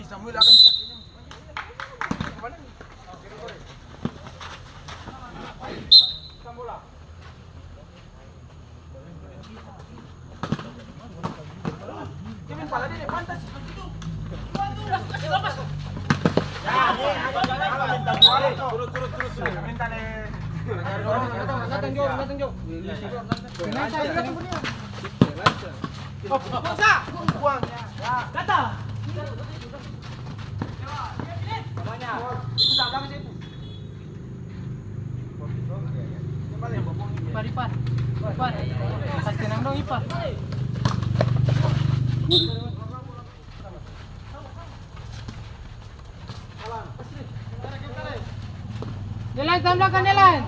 Samuel akan sakitnya. Kemana nih? Bola. Kevin pala dia pantas begitu. Kasih lepas. Ya, turut. Minta deh. Datang jauh. Bangsa, buang ya. Kata. Namanya. Itu belakang situ. Ipar. Kasih tenang dong Ipar. Jalan tambahkan jalan.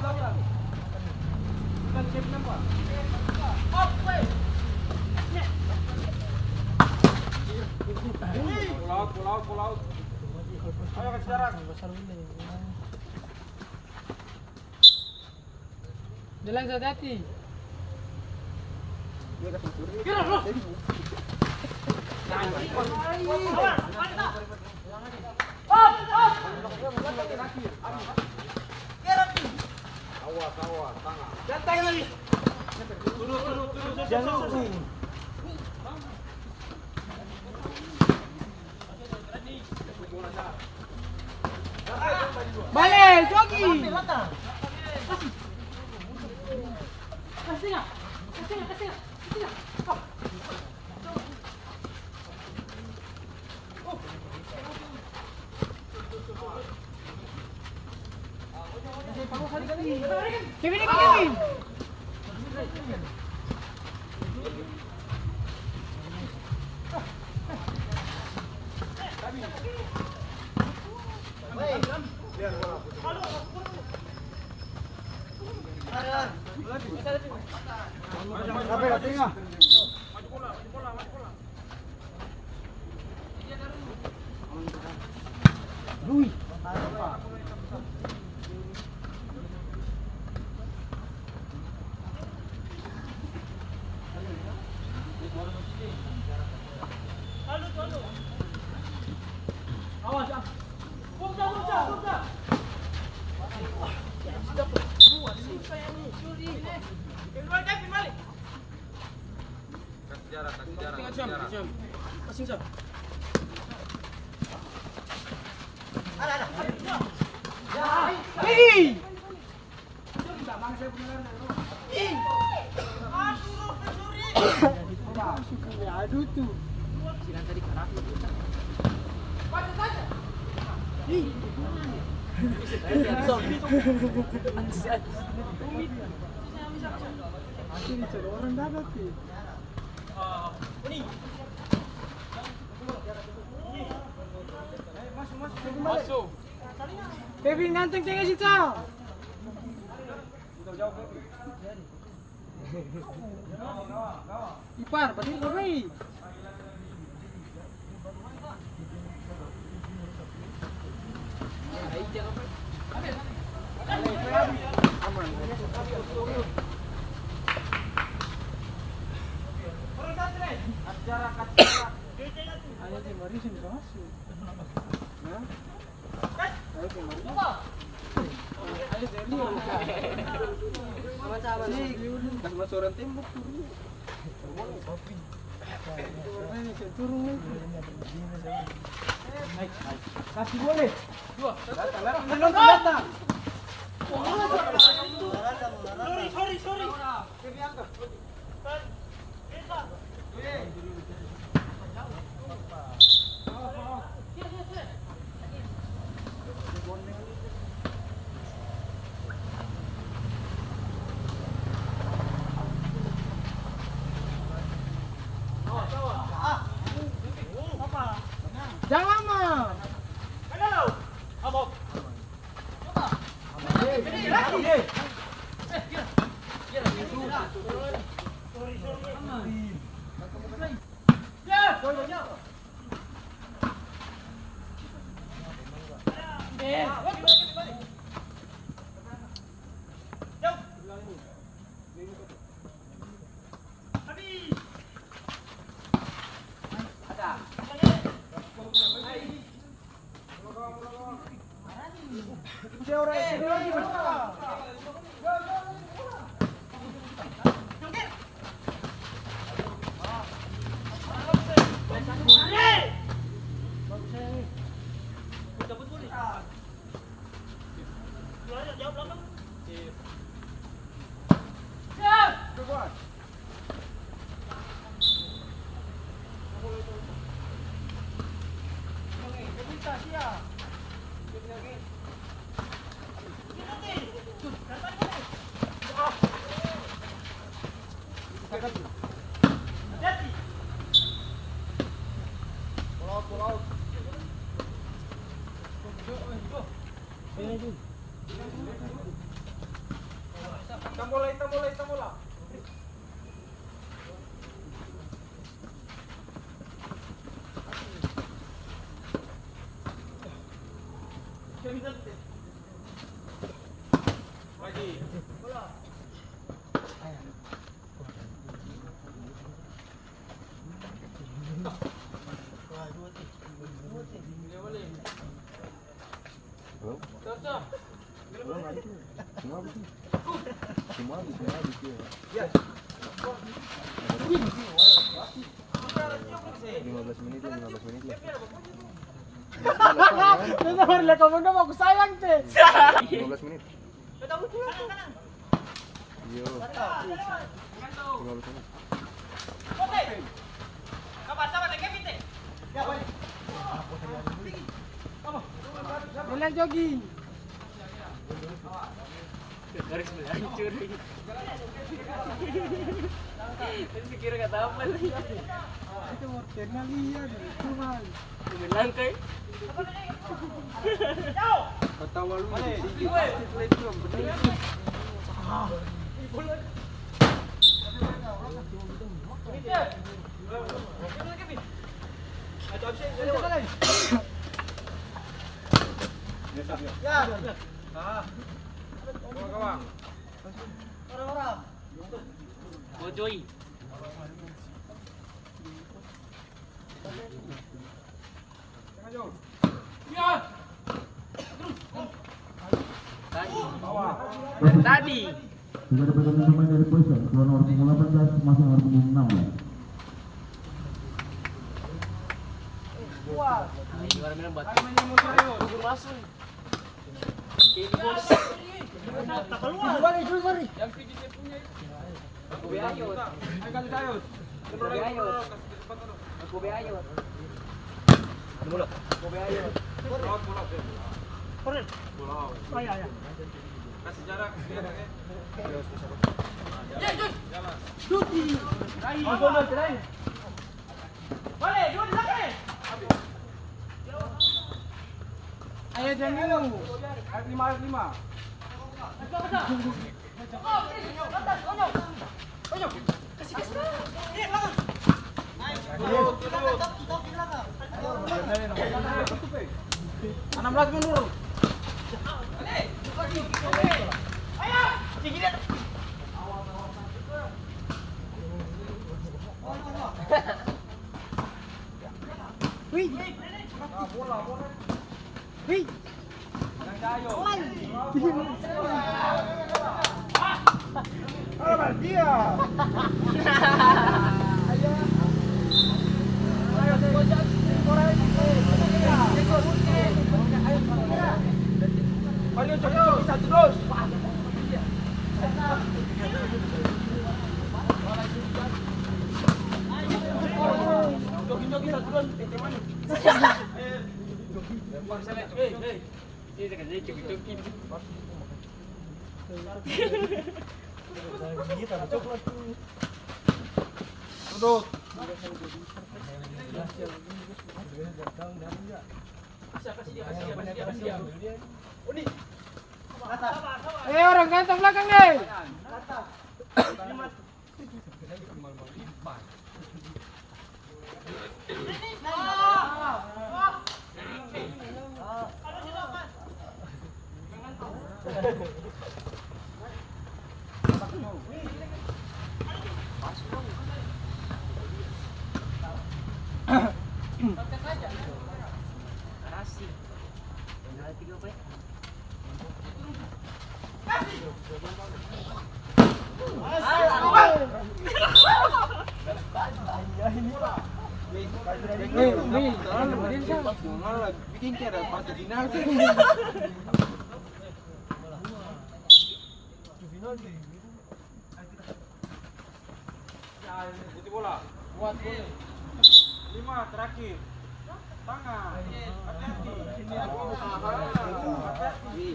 Pulau. Ayo ke sekarang. Jalan hati-hati. Kira loh. Awas, tangan. Jantai lagi. Turun. Jangan nih. Balik, jogi. Kasih. Kevin. Aduh tuh. Silang tadi kalah. Baca saja. Masih dicari orang dapat sih. Masuk. Kevin ganteng tengah situ. Ipar, berdiri kembali. Orang tembok turun. Kasih boleh. Dua. Datang. Sorry. Jangan lama. Halo. Abok. Coba. Ada. Hitam bola. Lagi. Bola. Semua habis ya. 15 menit lah. Dengar kamu dong aku sayang teh. 15 menit. Iya. 15 menit. Jalan jogging. Garis hancur. Tapi kira kata apa lagi? Itu morternya lihat cuma Melangkai. Kata walu. Bojoi. Tadi. Juga ada pemain dari Poison, keluar nomor punggung 18, masuk nomor punggung 6 ya. Juara minum batu. Masuk. Kini bos. Sorry. Aku beayot. Aku beayot. Aku beayot. Aku beayot. Ya. Kasih jarak. Ayo jangan dulu. Ayat 5. Enam belas mundur. Wih. Wih. Ayo coba satu terus. Jogi satu terus. Ini saya kerja cuci-cuci. Duduk. Orang ganteng belakang deh. Asik. Tinggal 3 apa ya? Bikin kira partai final. Putih bola. Buat boleh. 5 terakhir. Tangan. Hati-hati.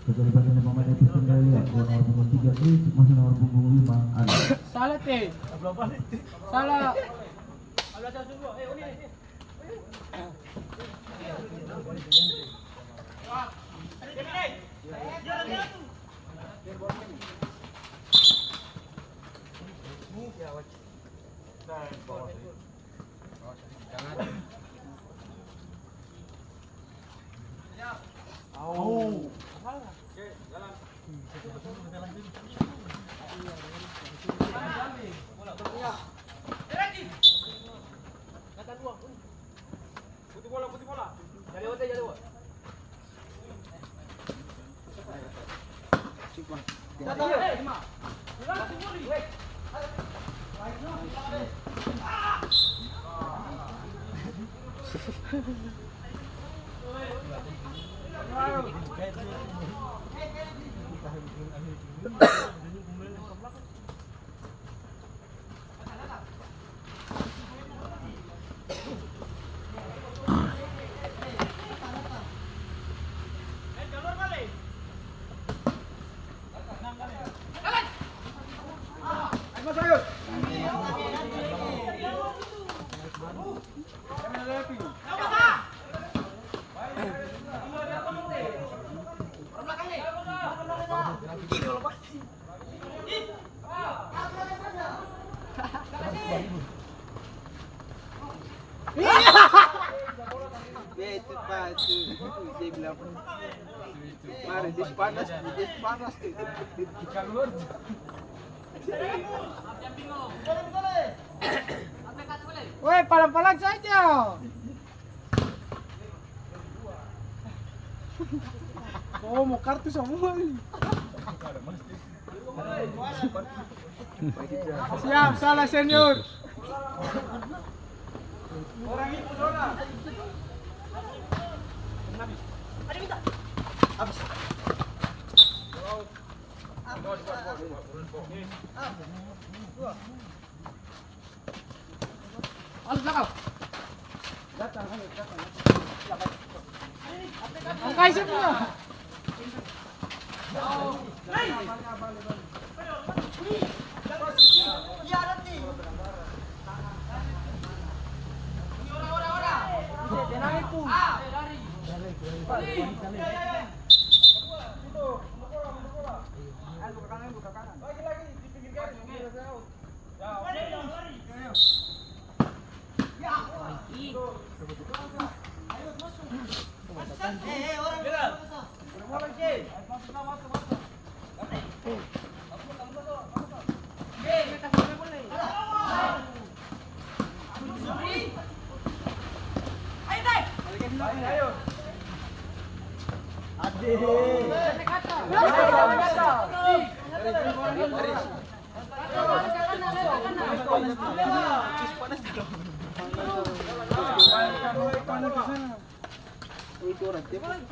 Keterlibatan pemain itu kembali nomor punggung 3 Chris masih nomor punggung 5 Ali. Salah teh. Salah. Putih bola. Jadi what, jadi what? Itu Pak, itu dia bilang mari panas keluar. Woi, pelan-pelan saja. Oh, mau kartu semua ini. Siap, salah senior. Orang itu bola. Angkai semua. Oh, itu orang tiap orang.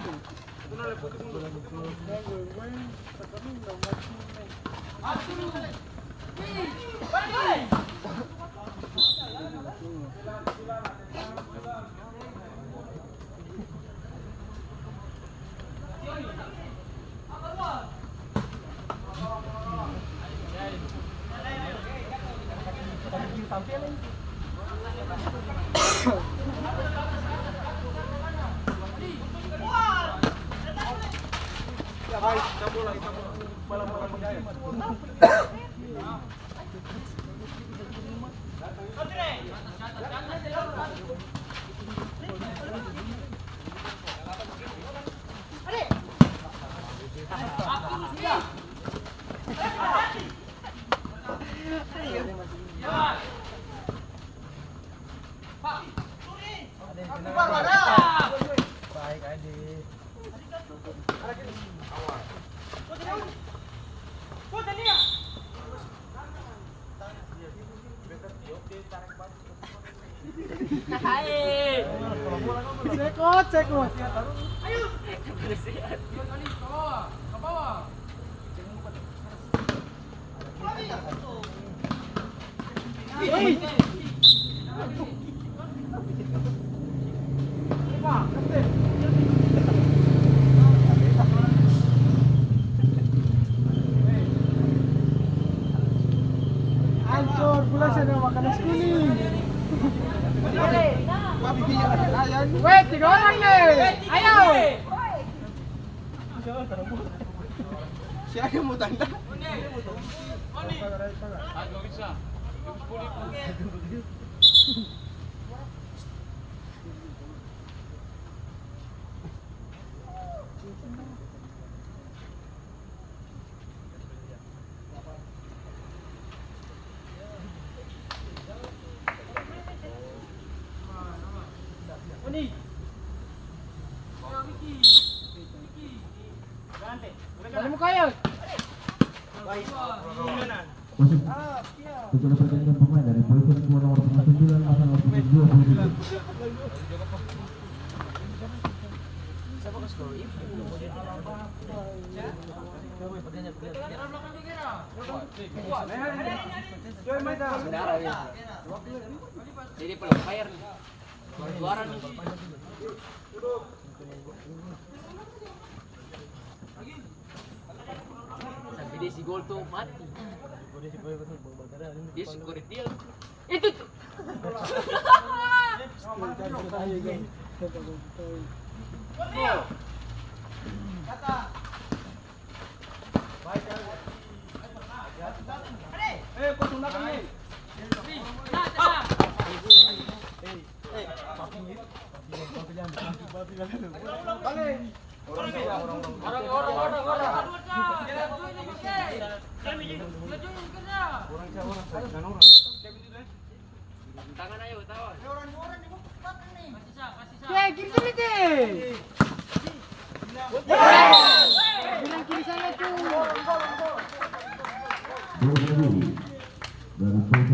Cekot. Hancur pula saya makan nasi kuning. Wait, 3 orang nih. Ayo. Siapa yang mau tanda? Balik mo kayo. Wasit setelah pergantian pemain dari poin keluar nomor 9 pasang nomor 22. Jadi pelong fire nih. Suara nih. Sampai dia si gol tuh mati. Dia skor dia. Itu tuh. Tangan ayo, tawan. Oke, kiri sini deh. Bilang kiri sana tuh. Dari poin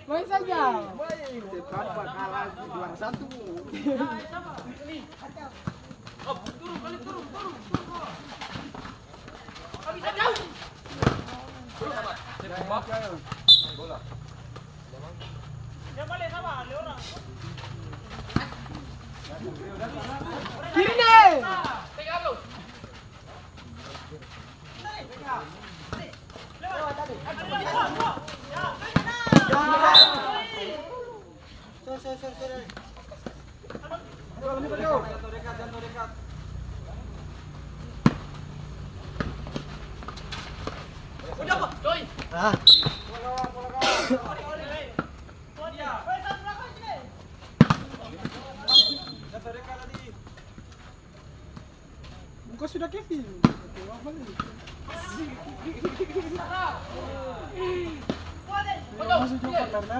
Main saja. Tanpa kalah juara 1. Kiri deh. Muka sudah Kevin. Masuk juga karena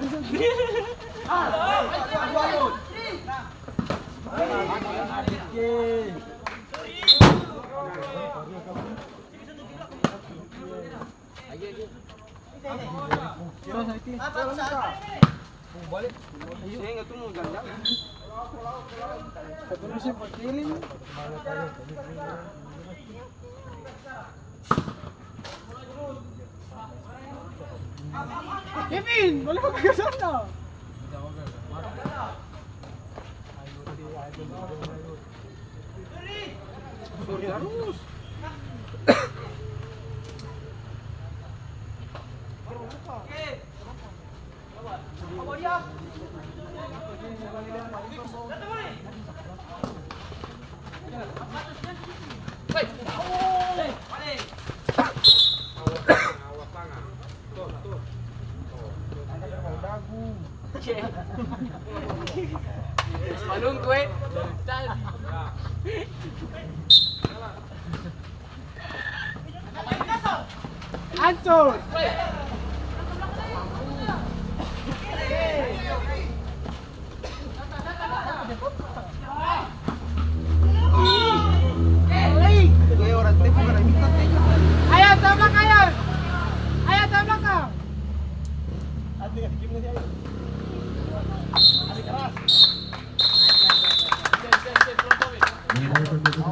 Saya nggak tunggu jangan. Terus si Pakilin. Kevin, boleh pakai ke sana. Sorry harus. Malung kue. Hancur. Dia orang tembak orang minta tembak. Ayo tembak ayo. Ayo tembak kau. Mulai